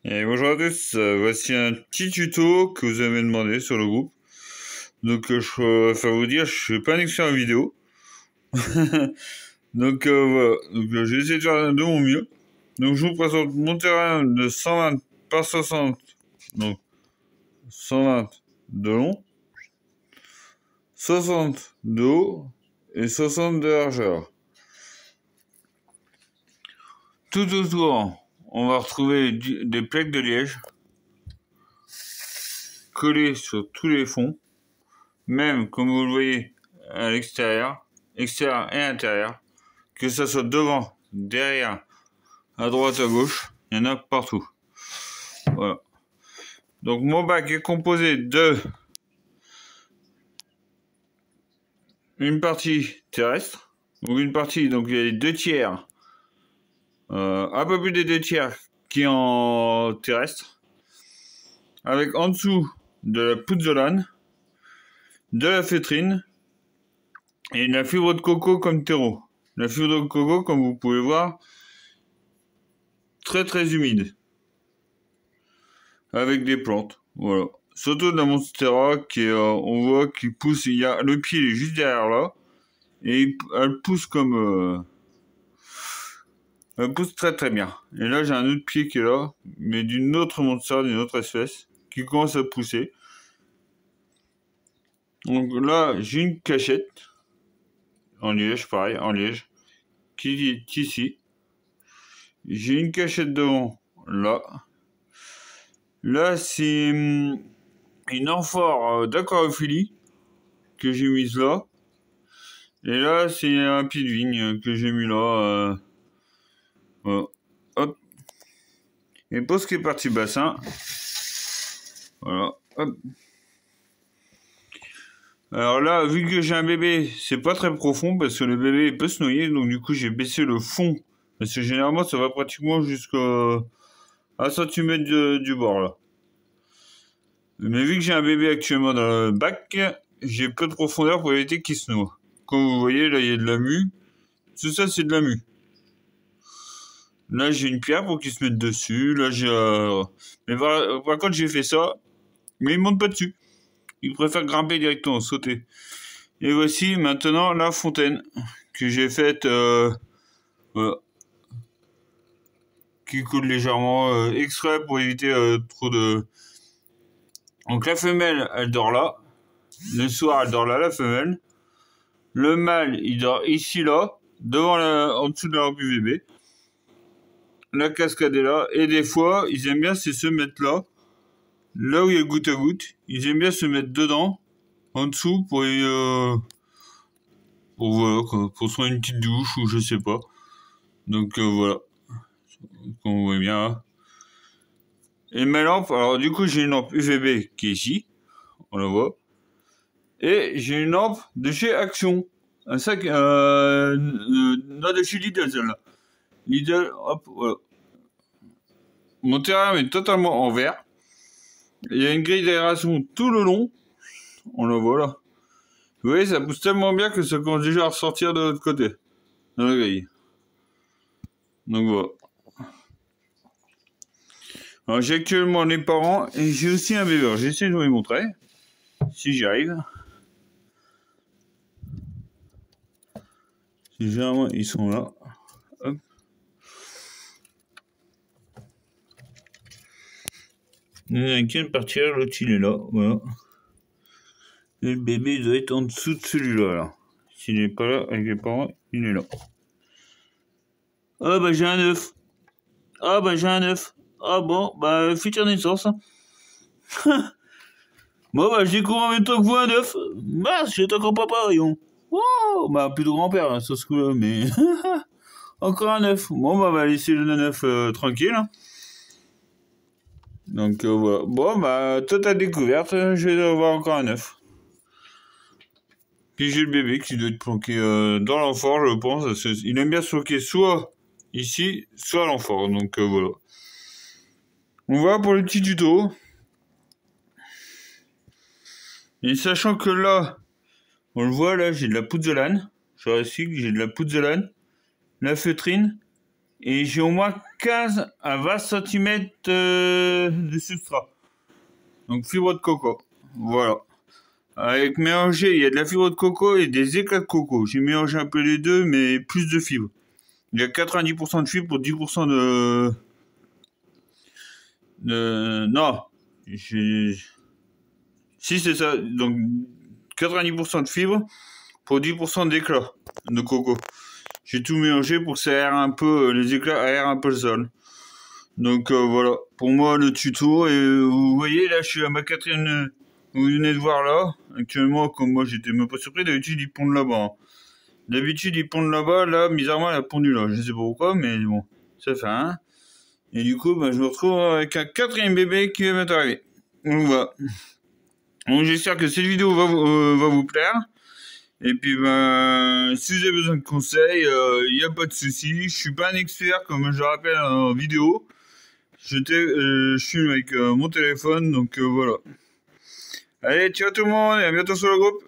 Et bonjour à tous, voici un petit tuto que vous avez demandé sur le groupe. Donc enfin vous dire, je suis pas un expert en vidéo. Donc voilà, j'ai essayé de faire de mon mieux. Donc je vous présente mon terrain de 120 par 60, donc 120 de long, 60 de haut et 60 de largeur. Tout autour, on va retrouver des plaques de liège collées sur tous les fonds, même comme vous le voyez à l'extérieur, extérieur et intérieur, que ça soit devant, derrière, à droite, à gauche, il y en a partout. Voilà. Donc mon bac est composé de une partie terrestre, donc une partie, donc il y a les 2 tiers, un peu plus des 2 tiers qui est en terrestre, avec en dessous de la pouzzolane, de la feutrine et de la fibre de coco comme terreau. La fibre de coco, comme vous pouvez voir, très très humide, avec des plantes. Voilà. Surtout de la monstera qui on voit qu'il pousse, il y a le pied il est juste derrière là, et elle pousse comme elle pousse très très bien. Et là j'ai un autre pied qui est là, mais d'une autre monstera, d'une autre espèce, qui commence à pousser. Donc là j'ai une cachette en liège, pareil, en liège, qui est ici. J'ai une cachette devant là. Là c'est une amphore d'aquariophilie que j'ai mise là. Et là, c'est un pied de vigne que j'ai mis là. Voilà. Hop. Et pour ce qui est partie bassin, voilà. Hop. Alors là, vu que j'ai un bébé, c'est pas très profond parce que le bébé peut se noyer. Donc du coup, j'ai baissé le fond. Parce que généralement, ça va pratiquement jusqu'à 1 cm du bord là. Mais vu que j'ai un bébé actuellement dans le bac, j'ai peu de profondeur pour éviter qu'il se noie. Comme vous voyez, là, il y a de la mue. Tout ça, c'est de la mue. Là, j'ai une pierre pour qu'il se mette dessus. Là, j'ai... Mais par contre, j'ai fait ça. Mais il monte pas dessus. Il préfère grimper directement, sauter. Et voici maintenant la fontaine que j'ai faite. Voilà. Qui coule légèrement exprès pour éviter trop de... Donc la femelle, elle dort là. Le soir, elle dort là, la femelle. Le mâle, il dort ici, là. En dessous de la lampe UVB. La cascade est là. Et des fois, ils aiment bien se mettre là. Là où il y a goutte à goutte, ils aiment bien se mettre dedans, en dessous, voilà, quoi, pour se prendre une petite douche ou je sais pas. Donc voilà, comme vous voyez bien. Hein. Et ma lampe, alors du coup j'ai une lampe UVB qui est ici, on la voit. Et j'ai une lampe de chez Action, un sac, là de chez Lidl celle-là. Lidl, hop, voilà. Mon terrain est totalement en verre. Il y a une grille d'aération tout le long, on la voit là. Vous voyez, ça pousse tellement bien que ça commence déjà à ressortir de l'autre côté, dans la grille. Donc voilà. Alors j'ai actuellement les parents et j'ai aussi un bébé. J'essaie de vous les montrer, si j'y arrive. Généralement, ils sont là. Hop. Il y en a un qui vient de partir, l'autre il est là, voilà. Et le bébé doit être en dessous de celui-là, là. S'il n'est pas là avec les parents, il est là. Ah bah j'ai un œuf. Ah bah j'ai un œuf. Ah bon, bah future naissance. Bon bah je découvre en même temps que vous un œuf. Bah c'est encore papa, voyons. Oh, bah plutôt grand-père, hein, sur ce coup-là, mais... Encore un œuf. Bon bah on va laisser le œuf tranquille. Hein. Donc voilà. Bon bah totale découverte, je vais avoir encore un œuf. Puis j'ai le bébé qui doit être planqué dans l'amphore, je pense. Il aime bien se planquer soit ici, soit à l'amphore. Donc voilà. On va pour le petit tuto. Et sachant que là, on le voit là, j'ai de la pouzzolane. Je recycle, j'ai de la pouzzolane, la feutrine Et j'ai au moins 15 à 20 cm de substrat. Donc fibre de coco. Voilà. Avec mélangé, il y a de la fibre de coco et des éclats de coco. J'ai mélangé un peu les deux, mais plus de fibres. Il y a 90% de fibres pour 10% Non. Si, c'est ça. Donc, 90% de fibres pour 10% d'éclats de coco. J'ai tout mélangé pour que ça aère un peu, les éclats aèrent un peu le sol. Donc, voilà. Pour moi, le tuto. Et vous voyez, là, je suis à ma 4e... Vous venez de voir là. Actuellement, comme moi, j'étais même pas surpris. D'habitude, ils pondent là-bas. Hein. D'habitude, ils pondent là-bas. Là, bizarrement, elle a pondu là. Je sais pas pourquoi, mais bon. Ça fait un. Et du coup, je me retrouve avec un 4e bébé qui va m'arriver. Donc, voilà. Donc, j'espère que cette vidéo va vous plaire. Et puis, si vous avez besoin de conseils, il n'y a pas de souci. Je suis pas un expert, comme je rappelle en vidéo. Je filme avec mon téléphone, donc voilà. Allez, ciao tout le monde et à bientôt sur le groupe.